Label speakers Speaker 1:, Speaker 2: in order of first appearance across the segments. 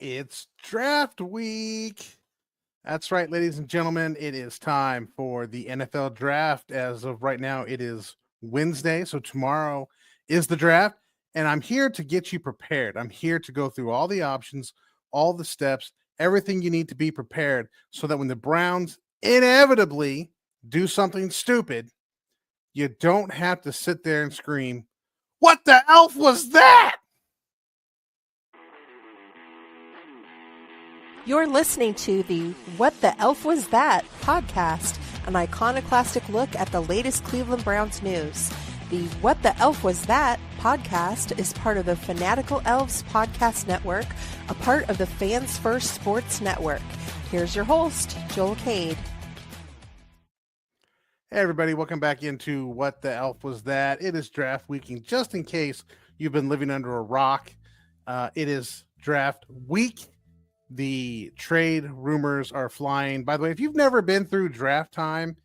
Speaker 1: It's draft week. That's right, ladies and gentlemen. It is time for the NFL draft. As of right now, it is Wednesday. So tomorrow is the draft. And I'm here to get you prepared. I'm here to go through all the options, all the steps, everything you need to be prepared so that when the Browns inevitably do something stupid, you don't have to sit there and scream, "What the elf was that?"
Speaker 2: You're listening to the What the Elf Was That podcast, an iconoclastic look at the latest Cleveland Browns news. The What the Elf Was That podcast is part of the Fanatical Elves podcast network, a part of the Fans First Sports Network. Here's your host, Joel Cade.
Speaker 1: Hey everybody, welcome back into What the Elf Was That? It is draft week, and just in case you've been living under a rock, it is draft week. The trade rumors are flying. By the way, if you've never been through draft time,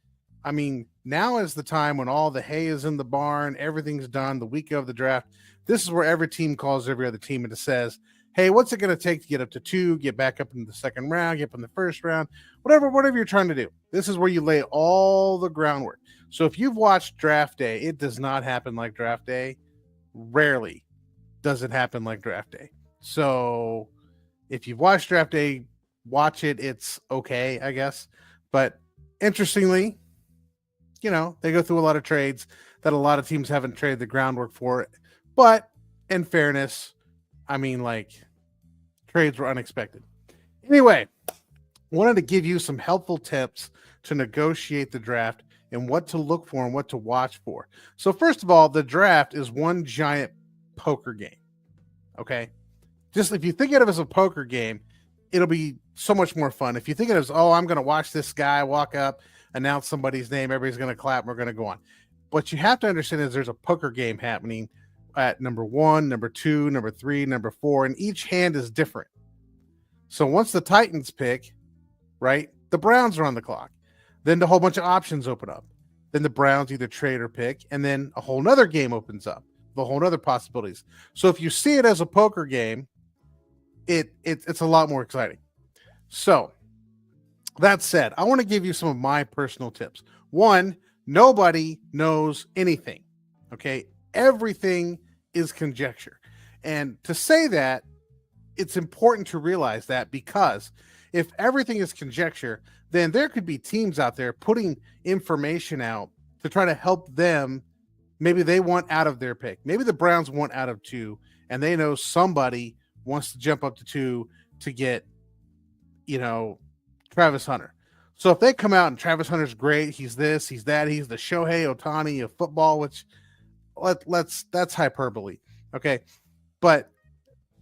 Speaker 1: I mean, now is the time when all the hay is in the barn, everything's done the week of the draft. This is where every team calls every other team and it says, hey, what's it going to take to get up to 2, get back up in the second round, get up in the first round, whatever you're trying to do. This is where you lay all the groundwork. So if you've watched draft day, it does not happen like draft day. Rarely does it happen like draft day. So if you've watched draft day, watch it. It's okay, I guess. But interestingly, you know, they go through a lot of trades that a lot of teams haven't traded the groundwork for. But in fairness, I mean, like, trades were unexpected. Anyway, wanted to give you some helpful tips to negotiate the draft and what to look for and what to watch for. So first of all, the draft is one giant poker game. Okay? Just if you think of it as a poker game, it'll be so much more fun. If you think of it as, oh, I'm going to watch this guy walk up, announce somebody's name, everybody's going to clap, and we're going to go on. What you have to understand is there's a poker game happening at number 1, number 2, number 3, number 4, and each hand is different. So once the Titans pick, right, the Browns are on the clock. Then a whole bunch of options open up. Then the Browns either trade or pick, and then a whole nother game opens up, the whole other possibilities. So if you see it as a poker game, it's a lot more exciting. So that said, I want to give you some of my personal tips. One, nobody knows anything. Okay. Everything is conjecture. And to say that, it's important to realize that, because if everything is conjecture, then there could be teams out there putting information out to try to help them. Maybe they want out of their pick. Maybe the Browns want out of 2, and they know somebody wants to jump up to 2 to get, Travis Hunter. So if they come out and Travis Hunter's great, he's this, he's that, he's the Shohei Ohtani of football, which that's hyperbole. Okay. But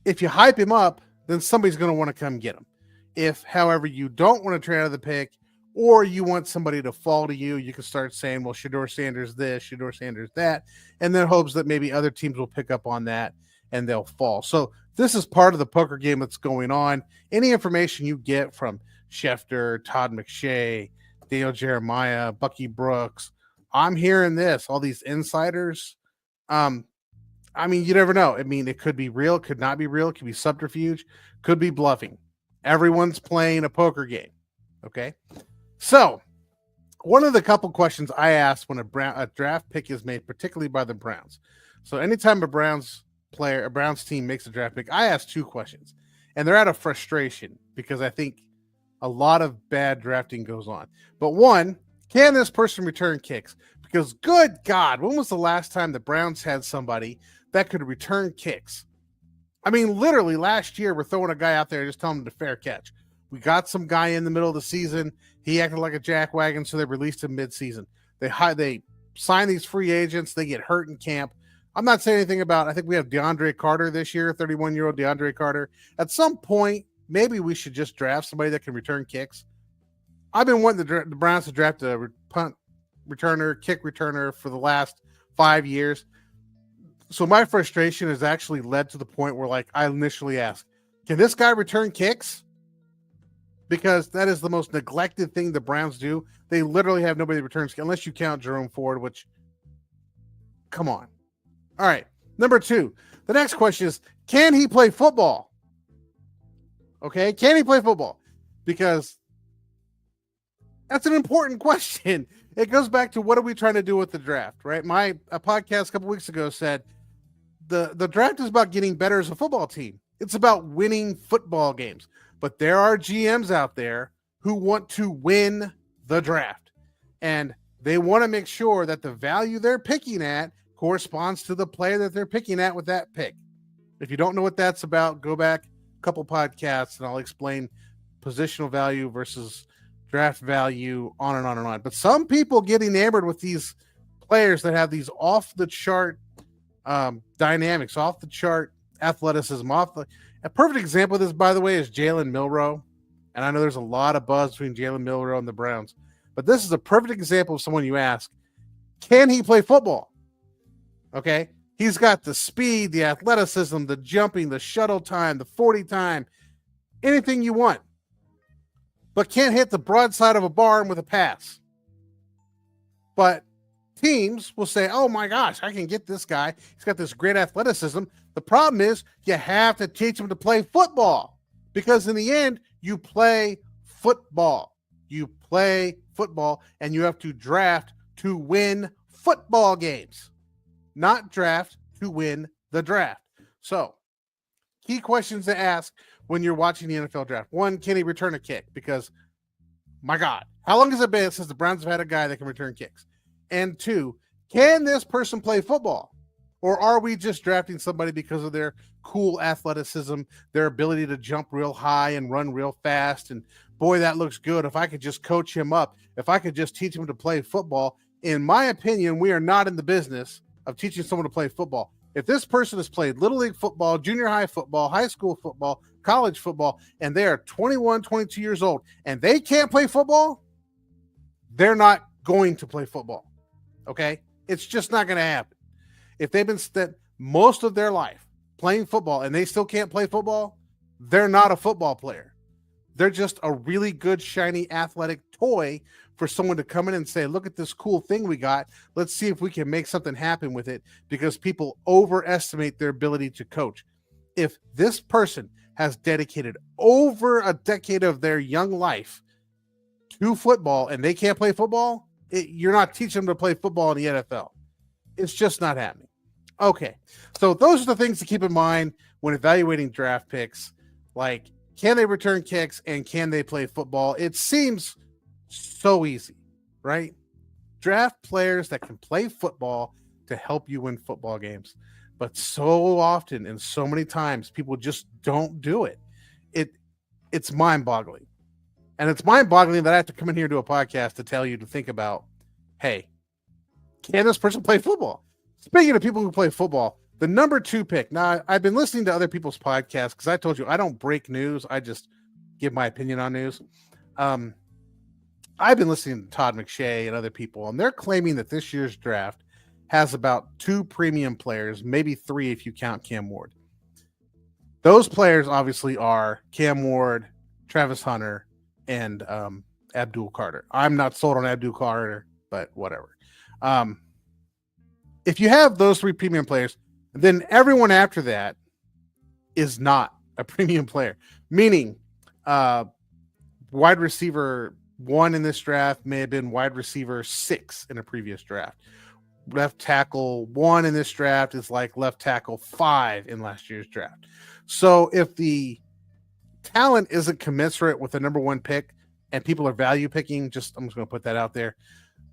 Speaker 1: if you hype him up, then somebody's going to want to come get him. If, however, you don't want to trade out of the pick, or you want somebody to fall to you, you can start saying, well, Shedeur Sanders this, Shedeur Sanders that, and then hopes that maybe other teams will pick up on that and they'll fall. So this is part of the poker game that's going on. Any information you get from Schefter, Todd McShay, Daniel Jeremiah, Bucky Brooks, I'm hearing this, all these insiders. I mean, you never know. I mean, it could be real, could not be real, it could be subterfuge, could be bluffing. Everyone's playing a poker game. Okay. So one of the couple questions I ask when a draft pick is made, particularly by the Browns. So anytime a Browns team makes a draft pick, I ask 2 questions, and they're out of frustration because I think a lot of bad drafting goes on. But one, can this person return kicks? Because good God, when was the last time the Browns had somebody that could return kicks? I mean, literally last year, we're throwing a guy out there, just telling him to fair catch. We got some guy in the middle of the season. He acted like a jackwagon, so they released him mid-season. They sign these free agents. They get hurt in camp. I'm not saying anything about, I think we have DeAndre Carter this year, 31-year-old DeAndre Carter. At some point, maybe we should just draft somebody that can return kicks. I've been wanting the Browns to draft a punt returner, kick returner for the last 5 years. So my frustration has actually led to the point where, like, I initially asked, can this guy return kicks? Because that is the most neglected thing the Browns do. They literally have nobody that returns, unless you count Jerome Ford, which, come on. All right. Number 2, the next question is, can he play football? Okay. Can he play football? Because that's an important question. It goes back to what are we trying to do with the draft, right? A podcast a couple weeks ago said the draft is about getting better as a football team. It's about winning football games. But there are GMs out there who want to win the draft. And they want to make sure that the value they're picking at corresponds to the player that they're picking at with that pick. If you don't know what that's about, go back a couple podcasts and I'll explain positional value versus draft value, on and on and on. But some people get enamored with these players that have these off the chart dynamics, off the chart athleticism. A perfect example of this, by the way, is Jalen Milroe. And I know there's a lot of buzz between Jalen Milroe and the Browns, but this is a perfect example of someone you ask, can he play football? Okay. He's got the speed, the athleticism, the jumping, the shuttle time, the 40 time, anything you want, but can't hit the broadside of a barn with a pass. But teams will say, oh my gosh, I can get this guy. He's got this great athleticism. The problem is you have to teach him to play football, because in the end, you play football. You play football, and you have to draft to win football games, not draft to win the draft. So, key questions to ask when you're watching the NFL draft. One, can he return a kick? Because, my God, how long has it been since the Browns have had a guy that can return kicks? And two, can this person play football? Or are we just drafting somebody because of their cool athleticism, their ability to jump real high and run real fast? And boy, that looks good. If I could just coach him up, if I could just teach him to play football. In my opinion, we are not in the business of teaching someone to play football. If this person has played little league football, junior high football, high school football, college football, and they are 21, 22 years old, and they can't play football, they're not going to play football. Okay? It's just not going to happen. If they've been spent most of their life playing football and they still can't play football, they're not a football player. They're just a really good, shiny, athletic toy for someone to come in and say, look at this cool thing we got. Let's see if we can make something happen with it, because people overestimate their ability to coach. If this person has dedicated over a decade of their young life to football and they can't play football, you're not teaching them to play football in the NFL. It's just not happening. Okay, so those are the things to keep in mind when evaluating draft picks. Like, can they return kicks and can they play football? It seems so easy, right? Draft players that can play football to help you win football games. But so often and so many times, people just don't do it. It's mind-boggling. And it's mind-boggling that I have to come in here to a podcast to tell you to think about, hey, can this person play football? Speaking of people who play football, the number 2 pick. Now, I've been listening to other people's podcasts because I told you I don't break news. I just give my opinion on news. I've been listening to Todd McShay and other people, and they're claiming that this year's draft has about 2 premium players, maybe 3 if you count Cam Ward. Those players obviously are Cam Ward, Travis Hunter, and Abdul Carter. I'm not sold on Abdul Carter, but whatever. If you have those 3 premium players, then everyone after that is not a premium player. Meaning, wide receiver 1 in this draft may have been wide receiver 6 in a previous draft. Left tackle 1 in this draft is like left tackle 5 in last year's draft. So if the talent isn't commensurate with the number 1 pick and people are value picking, I'm just going to put that out there.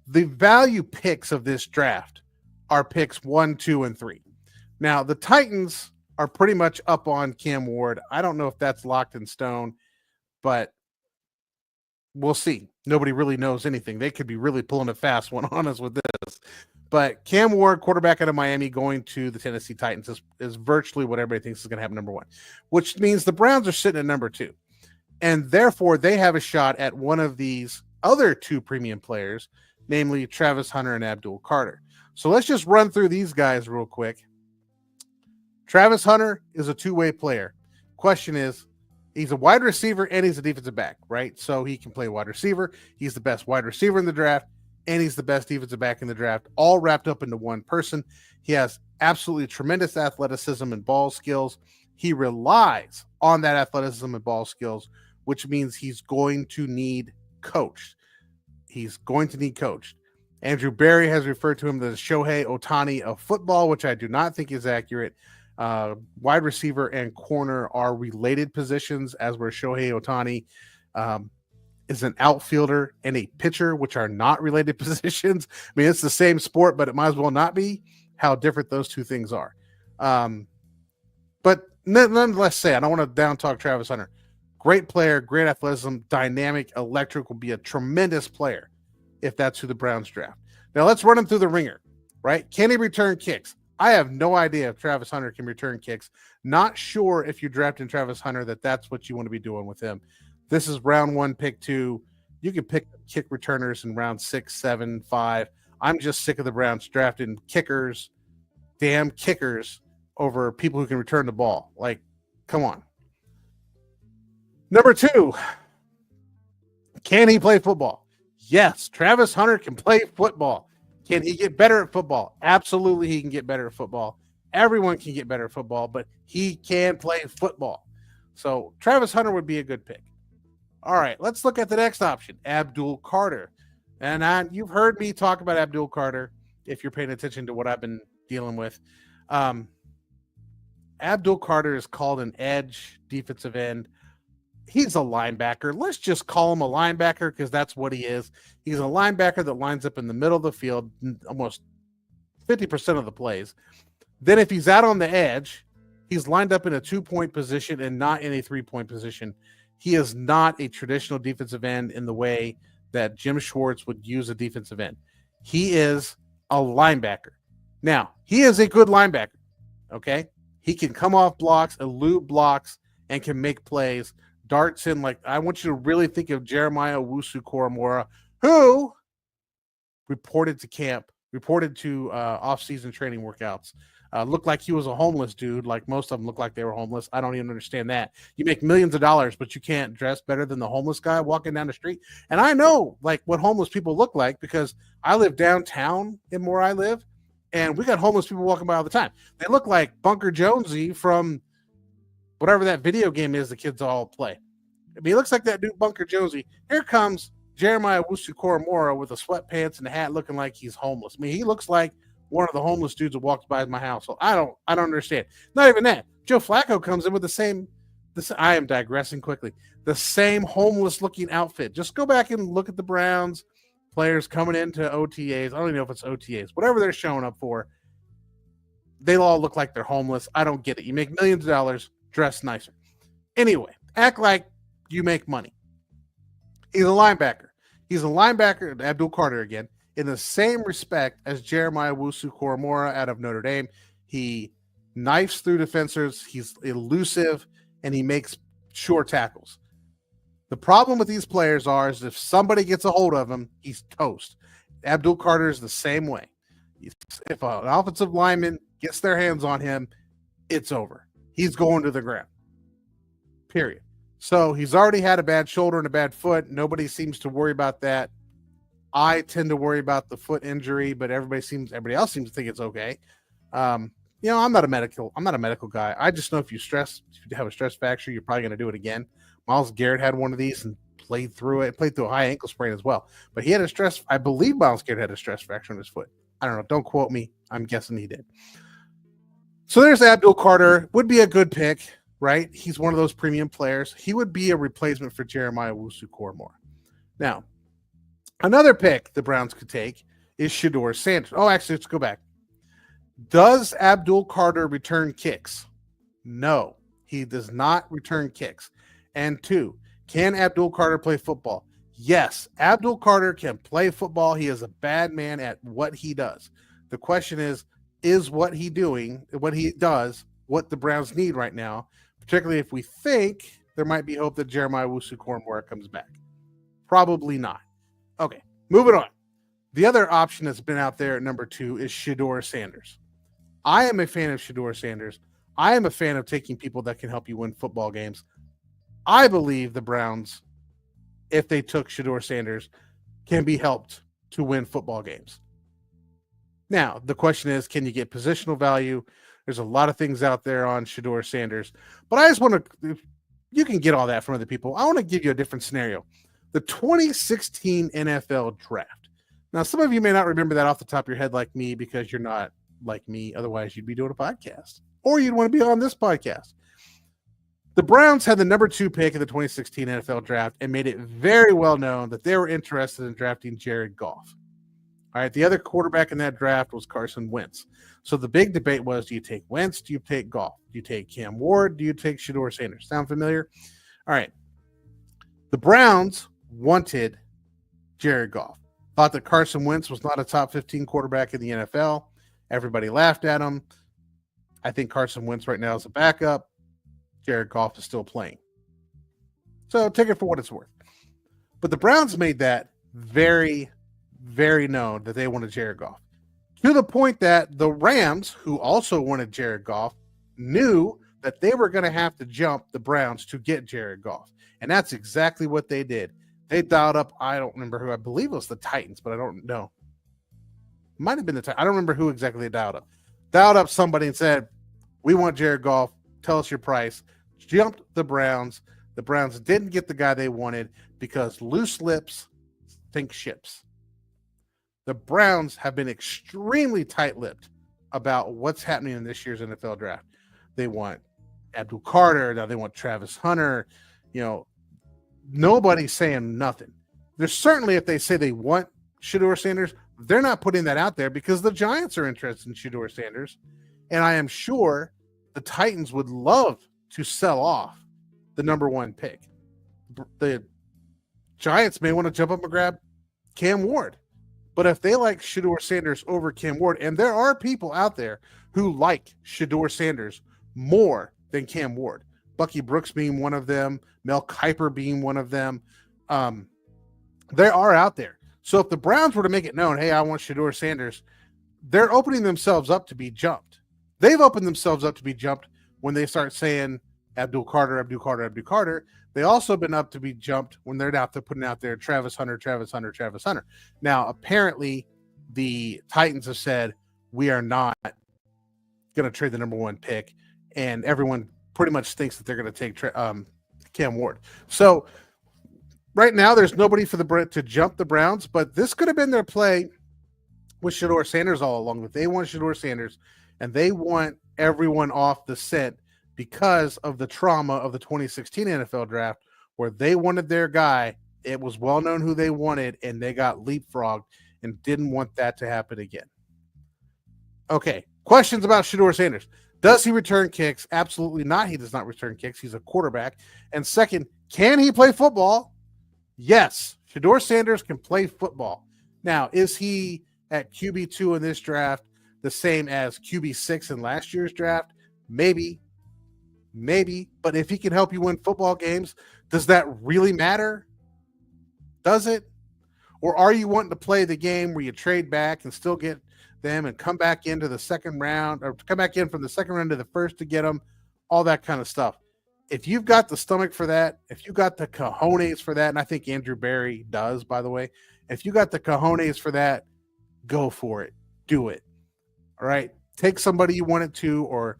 Speaker 1: The value picks of this draft are picks 1, 2, and 3. Now, the Titans are pretty much up on Cam Ward. I don't know if that's locked in stone, but we'll see. Nobody really knows anything. They could be really pulling it fast when honest with this. But Cam Ward, quarterback out of Miami, going to the Tennessee Titans is virtually what everybody thinks is going to happen number 1, which means the Browns are sitting at number 2. And therefore, they have a shot at one of these other 2 premium players, namely Travis Hunter and Abdul Carter. So let's just run through these guys real quick. Travis Hunter is a 2-way player. Question is, he's a wide receiver and he's a defensive back, right? So he can play wide receiver. He's the best wide receiver in the draft, and he's the best defensive back in the draft, all wrapped up into one person. He has absolutely tremendous athleticism and ball skills, He relies on that athleticism and ball skills, which means he's going to need coached. He's going to need coached. Andrew Berry has referred to him as Shohei Ohtani of football, which I do not think is accurate. Wide receiver and corner are related positions, as where Shohei Ohtani is an outfielder and a pitcher, which are not related positions. I mean, it's the same sport, but it might as well not be. How different those two things are. But nonetheless, I don't want to down talk Travis Hunter. Great player, great athleticism, dynamic, electric, will be a tremendous player if that's who the Browns draft. Now let's run him through the ringer, right? Can he return kicks? I have no idea if Travis Hunter can return kicks. Not sure if you draft in Travis Hunter that's what you want to be doing with him. This is round 1, pick 2. You can pick kick returners in round 6, 7, 5. I'm just sick of the Browns drafting kickers, damn kickers, over people who can return the ball. Like, come on. Number 2, can he play football? Yes, Travis Hunter can play football. Can he get better at football? Absolutely, he can get better at football. Everyone can get better at football, but he can play football. So Travis Hunter would be a good pick. All right, let's look at the next option, Abdul Carter. And you've heard me talk about Abdul Carter if you're paying attention to what I've been dealing with. Abdul Carter is called an edge defensive end. He's a linebacker. Let's just call him a linebacker because that's what he is. He's a linebacker that lines up in the middle of the field almost 50% of the plays. Then if he's out on the edge, he's lined up in a 2-point position and not in a 3-point position. He is not a traditional defensive end in the way that Jim Schwartz would use a defensive end. He is a linebacker. Now, he is a good linebacker, okay? He can come off blocks, elude blocks, and can make plays. Darts in, like, I want you to really think of Jeremiah Owusu-Koramoah, who reported to off-season training workouts. Looked like he was a homeless dude, like most of them look like they were homeless. I don't even understand that. You make millions of dollars, but you can't dress better than the homeless guy walking down the street. And I know, like, what homeless people look like because I live downtown in where I live, and we got homeless people walking by all the time. They look like Bunker Jonesy from whatever that video game is the kids all play. I mean, he looks like that dude Bunker Jonesy. Here comes Jeremiah Owusu-Koramoah with the sweatpants and the hat looking like he's homeless. I mean, he looks like one of the homeless dudes that walks by my house. So I don't understand. Not even that. Joe Flacco comes in with the same, I am digressing quickly, the same homeless looking outfit. Just go back and look at the Browns players coming into OTAs. I don't even know if it's OTAs, whatever they're showing up for. They all look like they're homeless. I don't get it. You make millions of dollars, dress nicer. Anyway, act like you make money. He's a linebacker. He's a linebacker, Abdul Carter again, in the same respect as Jeremiah Owusu-Koramoah out of Notre Dame. He knifes through defenders, he's elusive, and he makes sure tackles. The problem with these players is if somebody gets a hold of him, he's toast. Abdul Carter is the same way. If an offensive lineman gets their hands on him, it's over. He's going to the ground. Period. So he's already had a bad shoulder and a bad foot. Nobody seems to worry about that. I tend to worry about the foot injury, but everybody else seems to think it's okay. I'm not a medical guy. I just know if you have a stress fracture, you're probably going to do it again. Myles Garrett had one of these and played through a high ankle sprain as well. But he had I believe Myles Garrett had a stress fracture in his foot. I don't know. Don't quote me. I'm guessing he did. So there's Abdul Carter. Would be a good pick, right? He's one of those premium players. He would be a replacement for Jeremiah Owusu-Koramoah. Now, another pick the Browns could take is Shedeur Sanders. Oh, actually, let's go back. Does Abdul Carter return kicks? No, he does not return kicks. And 2, can Abdul Carter play football? Yes, Abdul Carter can play football. He is a bad man at what he does. The question is what he does, what the Browns need right now, particularly if we think there might be hope that Jeremiah Owusu-Koramoah comes back. Probably not. Okay, moving on. The other option that's been out there at number 2 is Shedeur Sanders. I am a fan of Shedeur Sanders. I am a fan of taking people that can help you win football games. I believe the Browns, if they took Shedeur Sanders, can be helped to win football games. Now, the question is, can you get positional value? There's a lot of things out there on Shedeur Sanders, but I just want to, you can get all that from other people. I want to give you a different scenario. The 2016 NFL draft. Now, some of you may not remember that off the top of your head like me because you're not like me. Otherwise, you'd be doing a podcast or you'd want to be on this podcast. The Browns had the number 2 pick in the 2016 NFL draft and made it very well known that they were interested in drafting Jared Goff. All right, the other quarterback in that draft was Carson Wentz. So the big debate was, do you take Wentz? Do you take Goff? Do you take Cam Ward? Do you take Shedeur Sanders? Sound familiar? All right. The Browns wanted Jared Goff. Thought that Carson Wentz was not a top 15 quarterback in the NFL. Everybody laughed at him. I think Carson Wentz right now is a backup. Jared Goff is still playing. So take it for what it's worth. But the Browns made that very, very known that they wanted Jared Goff. To the point that the Rams, who also wanted Jared Goff, knew that they were going to have to jump the Browns to get Jared Goff. And that's exactly what they did. They dialed up, I don't remember who, I believe it was the Titans, but I don't know. Might have been the Titans. I don't remember who exactly they dialed up. Dialed up somebody and said, we want Jared Goff. Tell us your price. Jumped the Browns. The Browns didn't get the guy they wanted because loose lips sink ships. The Browns have been extremely tight-lipped about what's happening in this year's NFL draft. They want Abdul Carter. Now they want Travis Hunter. You know, nobody's saying nothing. There's certainly, if they say they want Shedeur Sanders, they're not putting that out there because the Giants are interested in Shedeur Sanders. And I am sure the Titans would love to sell off the number 1 pick. The Giants may want to jump up and grab Cam Ward. But if they like Shedeur Sanders over Cam Ward, and there are people out there who like Shedeur Sanders more than Cam Ward, Bucky Brooks being one of them, Mel Kiper being one of them, they are out there. So if the Browns were to make it known, hey, I want Shedeur Sanders, they're opening themselves up to be jumped. They've opened themselves up to be jumped when they start saying Abdul Carter, Abdul Carter, Abdul Carter. They also been up to be jumped when they're out there putting out there Travis Hunter, Travis Hunter, Travis Hunter. Now, apparently, the Titans have said, we are not going to trade the number 1 pick, and everyone pretty much thinks that they're going to take Cam Ward. So right now, there's nobody for the to jump the Browns, but this could have been their play with Shedeur Sanders all along. But they want Shedeur Sanders, and they want everyone off the scent because of the trauma of the 2016 NFL draft, where they wanted their guy. It was well known who they wanted, and they got leapfrogged and didn't want that to happen again. Okay, questions about Shedeur Sanders. Does he return kicks? Absolutely not. He does not return kicks. He's a quarterback. And second, can he play football? Yes, Shedeur Sanders can play football. Now, is he at QB2 in this draft the same as QB6 in last year's draft? Maybe. But if he can help you win football games, does that really matter? Does it? Or are you wanting to play the game where you trade back and still get them and come back into the second round, or come back in from the second round to the first to get them, all that kind of stuff? If you've got the stomach for that, if you got the cojones for that, and I think Andrew Berry does, by the way, if you got the cojones for that, go for it. Do it. All right. Take somebody you wanted to, or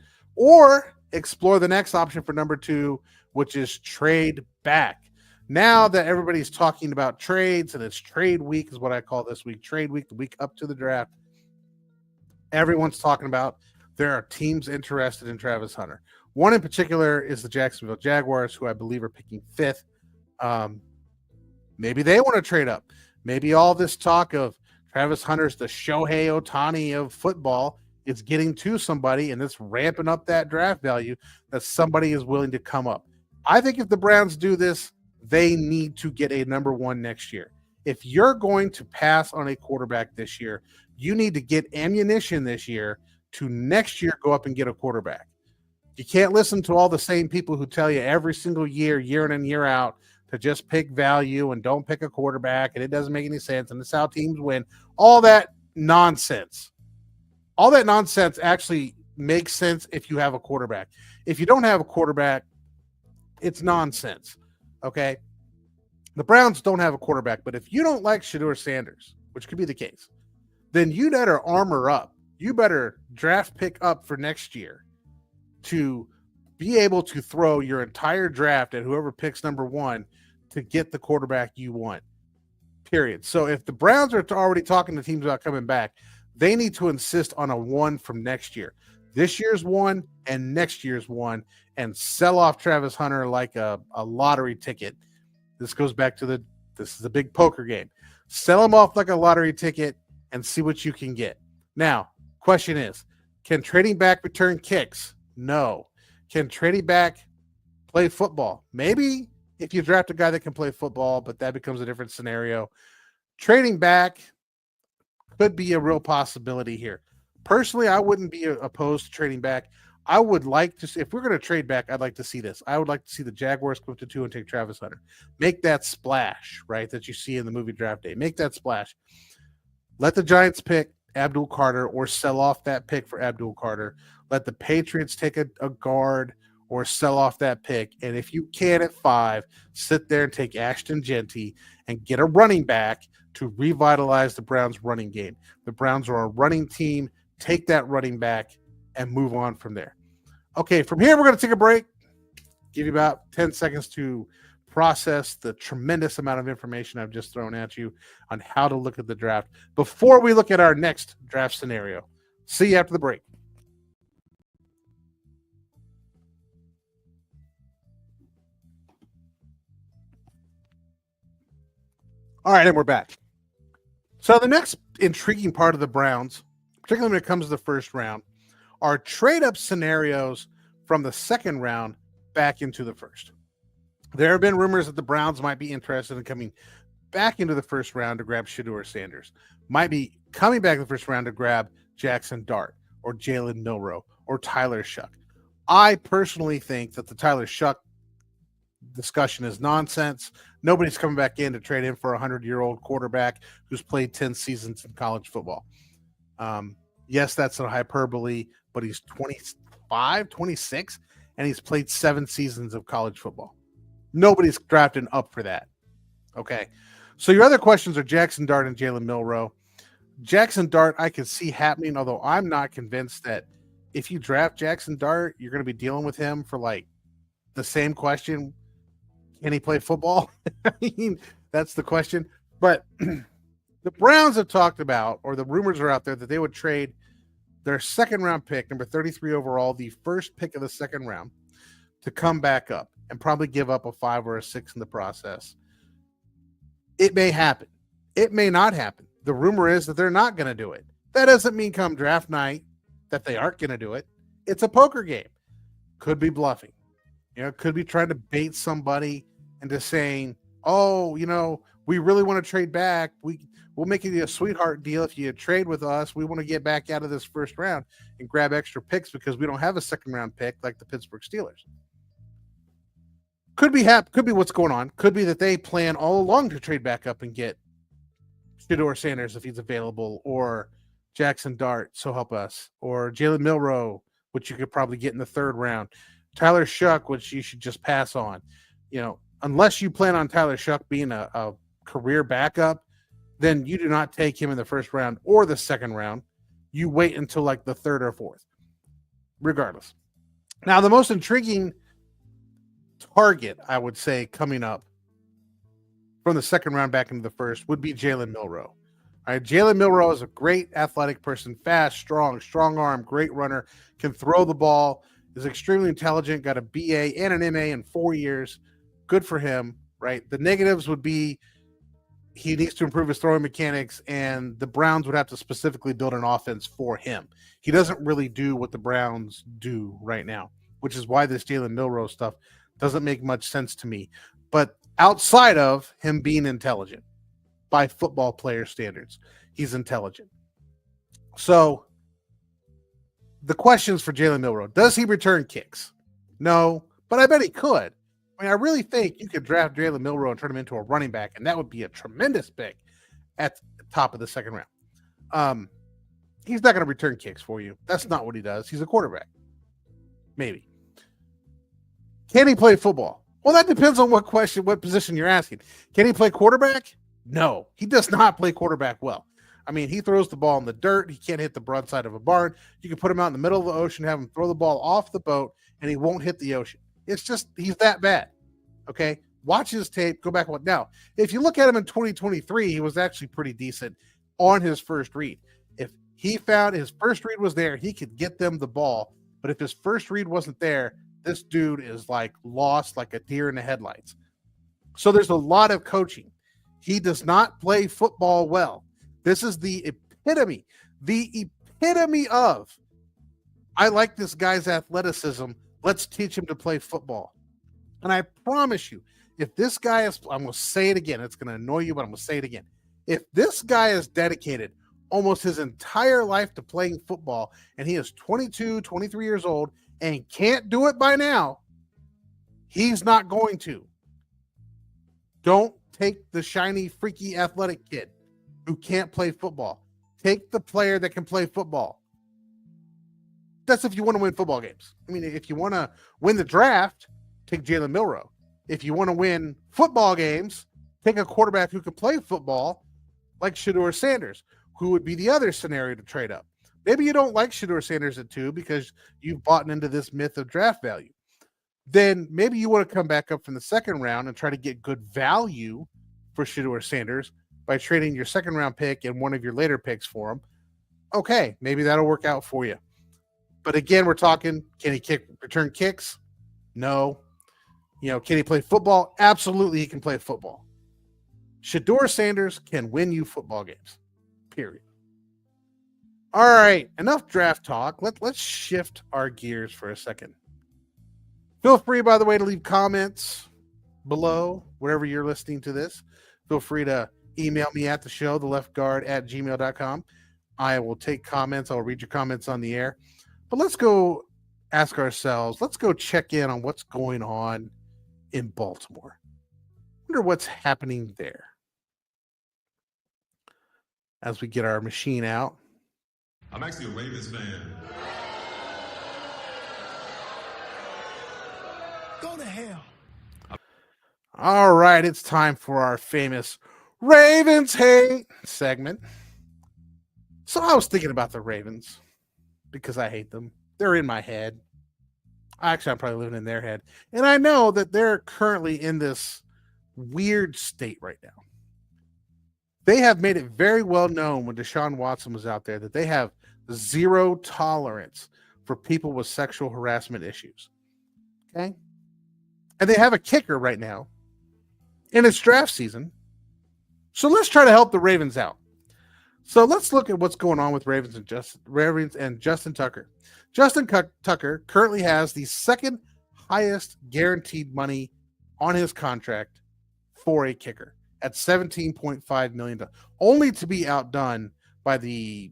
Speaker 1: explore the next option for number 2, which is trade back. Now that everybody's talking about trades, and it's trade week is what I call this week, trade week, the week up to the draft, everyone's talking about there are teams interested in Travis Hunter. One in particular is the Jacksonville Jaguars, who I believe are picking 5th. Maybe they want to trade up. Maybe all this talk of Travis Hunter's the Shohei Ohtani of football is getting to somebody, and it's ramping up that draft value that somebody is willing to come up. I think if the Browns do this, they need to get a number 1 next year. If you're going to pass on a quarterback this year, you need to get ammunition this year to next year go up and get a quarterback. You can't listen to all the same people who tell you every single year, year in and year out, to just pick value and don't pick a quarterback, and it doesn't make any sense, and this is how teams win. All that nonsense. All that nonsense actually makes sense if you have a quarterback. If you don't have a quarterback, it's nonsense, okay? The Browns don't have a quarterback, but if you don't like Shedeur Sanders, which could be the case, then you better armor up you better draft pick up for next year to be able to throw your entire draft at whoever picks number 1 to get the quarterback you want. Period. So if the Browns are already talking to teams about coming back, they need to insist on a 1 from next year. This year's 1 and next year's 1, and sell off Travis Hunter like a lottery ticket. This goes back to this is a big poker game. Sell him off like a lottery ticket and see what you can get. Now, question is, can trading back return kicks? No. Can trading back play football? Maybe if you draft a guy that can play football, but that becomes a different scenario. Trading back could be a real possibility here. Personally, I wouldn't be opposed to trading back. I would like to see, if we're going to trade back, I'd like to see this. I would like to see the Jaguars go to 2 and take Travis Hunter. Make that splash, right, that you see in the movie Draft Day. Make that splash. Let the Giants pick Abdul Carter or sell off that pick for Abdul Carter. Let the Patriots take a guard or sell off that pick. And if you can at 5, sit there and take Ashton Genty and get a running back to revitalize the Browns' running game. The Browns are a running team. Take that running back and move on from there. Okay, from here, we're going to take a break. Give you about 10 seconds to process the tremendous amount of information I've just thrown at you on how to look at the draft before we look at our next draft scenario. See you after the break. All right, and we're back. So the next intriguing part of the Browns, particularly when it comes to the first round, are trade-up scenarios from the second round back into the first. There have been rumors that the Browns might be interested in coming back into the first round to grab Shedeur Sanders, might be coming back in the first round to grab Jackson Dart or Jalen Milroe or Tyler Shough. I personally think that the Tyler Shough discussion is nonsense. Nobody's coming back in to trade him for a 100-year-old quarterback who's played 10 seasons in college football. Yes, that's a hyperbole, but he's 25, 26, and he's played 7 seasons of college football. Nobody's drafting up for that. Okay. So your other questions are Jackson Dart and Jalen Milroe. Jackson Dart, I can see happening, although I'm not convinced that if you draft Jackson Dart, you're going to be dealing with him for like the same question. Can he play football? I mean, that's the question. But the Browns have talked about, or the rumors are out there, that they would trade their second round pick, number 33 overall, the first pick of the second round, to come back up and probably give up a 5 or a 6 in the process. It may happen. It may not happen. The rumor is that they're not going to do it. That doesn't mean come draft night that they aren't going to do it. It's a poker game. Could be bluffing. Could be trying to bait somebody into saying, oh, we really want to trade back. We'll make you a sweetheart deal if you trade with us. We want to get back out of this first round and grab extra picks because we don't have a second round pick like the Pittsburgh Steelers. Could be what's going on. Could be that they plan all along to trade back up and get Shedeur Sanders if he's available, or Jackson Dart, so help us, or Jalen Milroe, which you could probably get in the third round, Tyler Shough, which you should just pass on. Unless you plan on Tyler Shough being a career backup, then you do not take him in the first round or the second round. You wait until like the third or fourth, regardless. Now, the most intriguing target, I would say, coming up from the second round back into the first would be Jalen Milroe. All right, Jalen Milroe is a great athletic person, fast, strong arm, great runner, can throw the ball, is extremely intelligent, got a BA and an MA in 4 years. Good for him, right? The negatives would be he needs to improve his throwing mechanics, and the Browns would have to specifically build an offense for him. He doesn't really do what the Browns do right now, which is why this Jalen Milroe stuff doesn't make much sense to me. But outside of him being intelligent, by football player standards, he's intelligent. So the questions for Jalen Milroe: does he return kicks? No, but I bet he could. I mean, I really think you could draft Jalen Milroe and turn him into a running back, and that would be a tremendous pick at the top of the second round. He's not going to return kicks for you. That's not what he does. He's a quarterback. Maybe. Can he play football? Well, that depends on what position you're asking. Can he play quarterback? No, he does not play quarterback well. I mean, he throws the ball in the dirt. He can't hit the broadside of a barn. You can put him out in the middle of the ocean, have him throw the ball off the boat, and he won't hit the ocean. It's just, he's that bad. Okay. Watch his tape. Go back. Now, if you look at him in 2023, he was actually pretty decent on his first read. If he found his first read was there, he could get them the ball. But if his first read wasn't there, this dude is like lost like a deer in the headlights. So there's a lot of coaching. He does not play football well. This is the epitome of, I like this guy's athleticism. Let's teach him to play football. And I promise you, if this guy is, I'm going to say it again. It's going to annoy you, but I'm going to say it again. If this guy is dedicated almost his entire life to playing football, and he is 22, 23 years old and can't do it by now, he's not going to. Don't take the shiny, freaky, athletic kid who can't play football. Take the player that can play football. That's if you want to win football games. I mean, if you want to win the draft, take Jalen Milroe. If you want to win football games, take a quarterback who can play football like Shedeur Sanders, who would be the other scenario to trade up. Maybe you don't like Shedeur Sanders at 2 because you've bought into this myth of draft value. Then maybe you want to come back up from the second round and try to get good value for Shedeur Sanders by trading your second round pick and one of your later picks for him. Okay, maybe that'll work out for you. But again, we're talking, can he return kicks? No. Can he play football? Absolutely, he can play football. Shedeur Sanders can win you football games. Period. All right, enough draft talk. Let's shift our gears for a second. Feel free, by the way, to leave comments below wherever you're listening to this. Feel free to email me at the show, theleftguard@gmail.com. I will take comments. I'll read your comments on the air. But let's go ask ourselves, let's go check in on what's going on in Baltimore. Wonder what's happening there. As we get our machine out.
Speaker 3: I'm actually a Ravens fan. Go to hell.
Speaker 1: All right, it's time for our famous Ravens hate segment. So I was thinking about the Ravens because I hate them. They're in my head. Actually, I'm probably living in their head. And I know that they're currently in this weird state right now. They have made it very well known when Deshaun Watson was out there that they have zero tolerance for people with sexual harassment issues. Okay? And they have a kicker right now. And it's draft season. So let's try to help the Ravens out. So let's look at what's going on with Ravens and Justin Tucker. Justin Tucker currently has the second highest guaranteed money on his contract for a kicker at $17.5 million, only to be outdone by I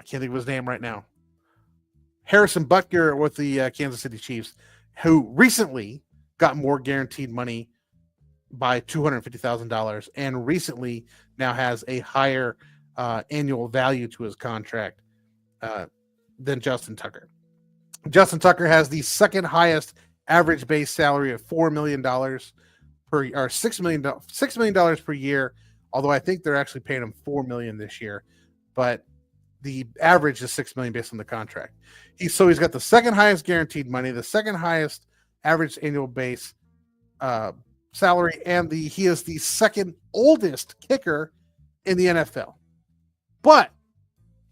Speaker 1: can't think of his name right now, Harrison Butker with the Kansas City Chiefs, who recently got more guaranteed money by $250,000 and recently now has a higher annual value to his contract than Justin Tucker. Justin Tucker has the second highest average base salary of $4 million $6 million per year. Although I think they're actually paying him $4 million this year, but the average is $6 million based on the contract. He's got the second highest guaranteed money, the second highest average annual base salary, and he is the second oldest kicker in the NFL. But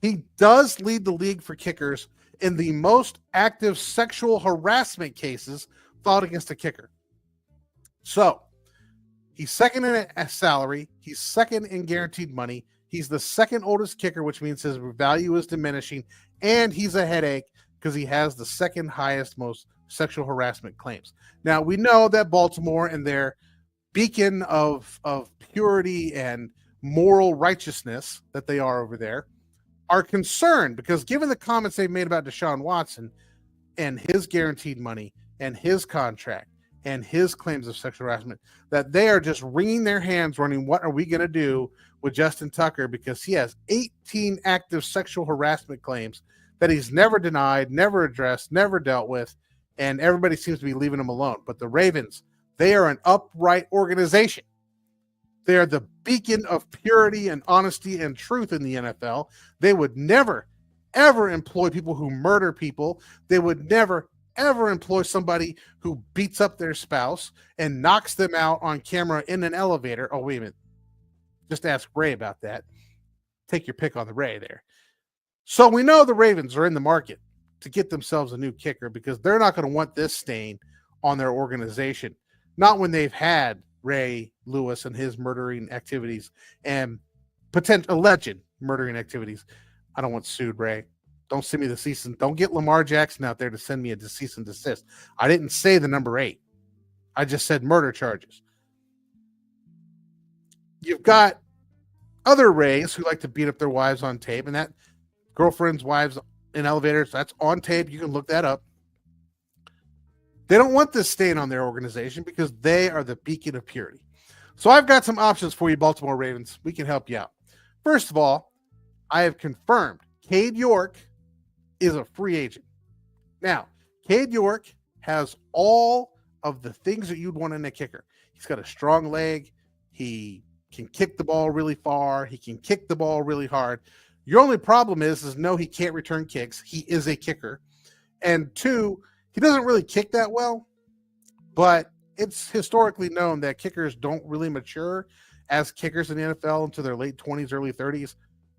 Speaker 1: he does lead the league for kickers in the most active sexual harassment cases filed against a kicker. So he's second in salary. He's second in guaranteed money. He's the second oldest kicker, which means his value is diminishing. And he's a headache because he has the second highest, most sexual harassment claims. Now, we know that Baltimore and their beacon of purity and moral righteousness that they are over there are concerned because given the comments they've made about Deshaun Watson and his guaranteed money and his contract and his claims of sexual harassment, that they are just wringing their hands running, what are we going to do with Justin Tucker? Because he has 18 active sexual harassment claims that he's never denied, never addressed, never dealt with, and everybody seems to be leaving him alone. But the Ravens, they are an upright organization. They are the beacon of purity and honesty and truth in the NFL. They would never, ever employ people who murder people. They would never, ever employ somebody who beats up their spouse and knocks them out on camera in an elevator. Oh, wait a minute. Just ask Ray about that. Take your pick on the Ray there. So we know the Ravens are in the market to get themselves a new kicker because they're not going to want this stain on their organization. Not when they've had Ray Lewis and his murdering activities and alleged murdering activities. I don't want sued, Ray. Don't send me the cease and don't get Lamar Jackson out there to send me a cease and desist. I didn't say the number 8. I just said murder charges. You've got other Rays who like to beat up their wives on tape, and that girlfriend's wives in elevators, that's on tape. You can look that up. They don't want this stain on their organization because they are the beacon of purity. So I've got some options for you, Baltimore Ravens. We can help you out. First of all, I have confirmed Cade York is a free agent. Now, Cade York has all of the things that you'd want in a kicker. He's got a strong leg. He can kick the ball really far. He can kick the ball really hard. Your only problem is no, he can't return kicks. He is a kicker. And 2, he doesn't really kick that well, but it's historically known that kickers don't really mature as kickers in the NFL into their late 20s, early 30s.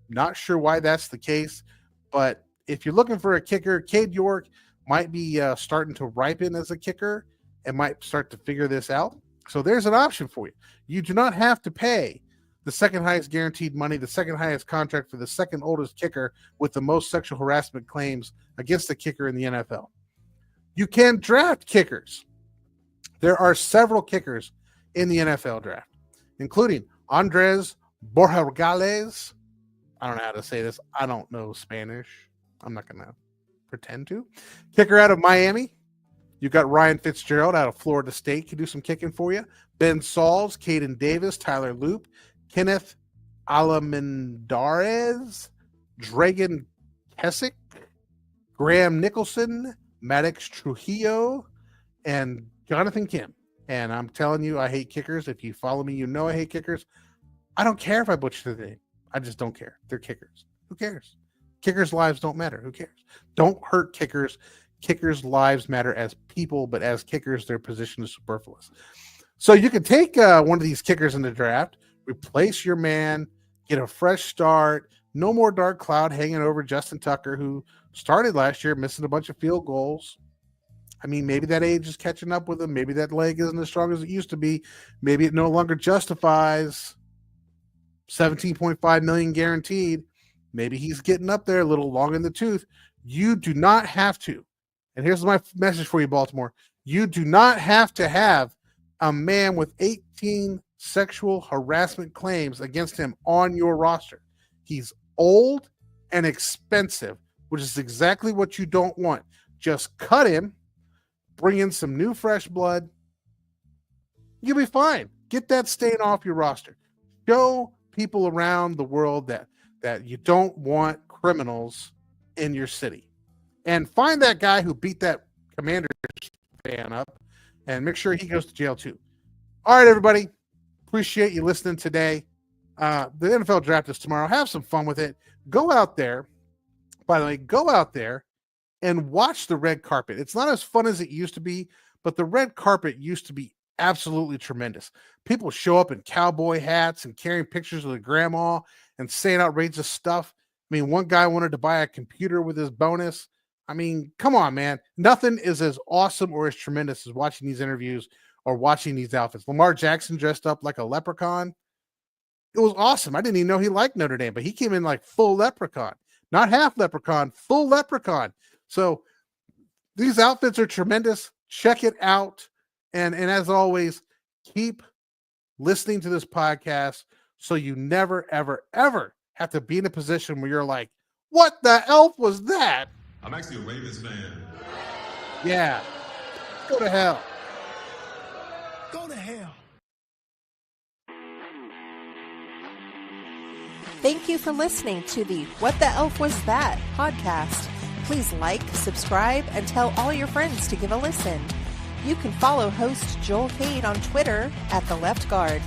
Speaker 1: Not sure why that's the case, but if you're looking for a kicker, Cade York might be starting to ripen as a kicker and might start to figure this out. So there's an option for you. You do not have to pay the second highest guaranteed money, the second highest contract for the second oldest kicker with the most sexual harassment claims against the kicker in the NFL. You can draft kickers. There are several kickers in the NFL draft, including Andres Borregales. I don't know how to say this. I don't know Spanish. I'm not going to pretend to. Kicker out of Miami. You've got Ryan Fitzgerald out of Florida State. Can do some kicking for you. Ben Sauls, Caden Davis, Tyler Loop, Kenneth Alamendarez, Dragan Kessick, Graham Nicholson, Maddox Trujillo, and Jonathan Kim. And I'm telling you, I hate kickers. If you follow me, you know I hate kickers. I don't care if I butcher the name. I just don't care. They're kickers. Who cares? Kickers' lives don't matter. Who cares? Don't hurt kickers. Kickers' lives matter as people, but as kickers, their position is superfluous. So you can take one of these kickers in the draft, replace your man, get a fresh start. No more dark cloud hanging over Justin Tucker, who started last year missing a bunch of field goals. I mean, maybe that age is catching up with him. Maybe that leg isn't as strong as it used to be. Maybe it no longer justifies $17.5 million guaranteed. Maybe he's getting up there a little long in the tooth. You do not have to. And here's my message for you, Baltimore. You do not have to have a man with 18 sexual harassment claims against him on your roster. He's old and expensive, which is exactly what you don't want. Just cut him, bring in some new fresh blood. You'll be fine. Get that stain off your roster. Show people around the world that you don't want criminals in your city. And find that guy who beat that Commanders fan up and make sure he goes to jail too. All right, everybody. Appreciate you listening today. The NFL draft is tomorrow. Have some fun with it. Go out there. By the way, go out there and watch the red carpet. It's not as fun as it used to be, but the red carpet used to be absolutely tremendous. People show up in cowboy hats and carrying pictures of their grandma and saying outrageous stuff. I mean, one guy wanted to buy a computer with his bonus. I mean, come on, man. Nothing is as awesome or as tremendous as watching these interviews or watching these outfits. Lamar Jackson dressed up like a leprechaun. It was awesome. I didn't even know he liked Notre Dame, but he came in like full leprechaun, not half leprechaun, full leprechaun. So these outfits are tremendous. Check it out. And as always, keep listening to this podcast so you never, ever, ever have to be in a position where you're like, what the elf was that?
Speaker 3: I'm actually a Ravens fan.
Speaker 1: Yeah. Go to hell.
Speaker 3: Go to hell.
Speaker 2: Thank you for listening to the What the Elf Was That podcast. Please like, subscribe, and tell all your friends to give a listen. You can follow host Joel Cade on Twitter @The Left Guard.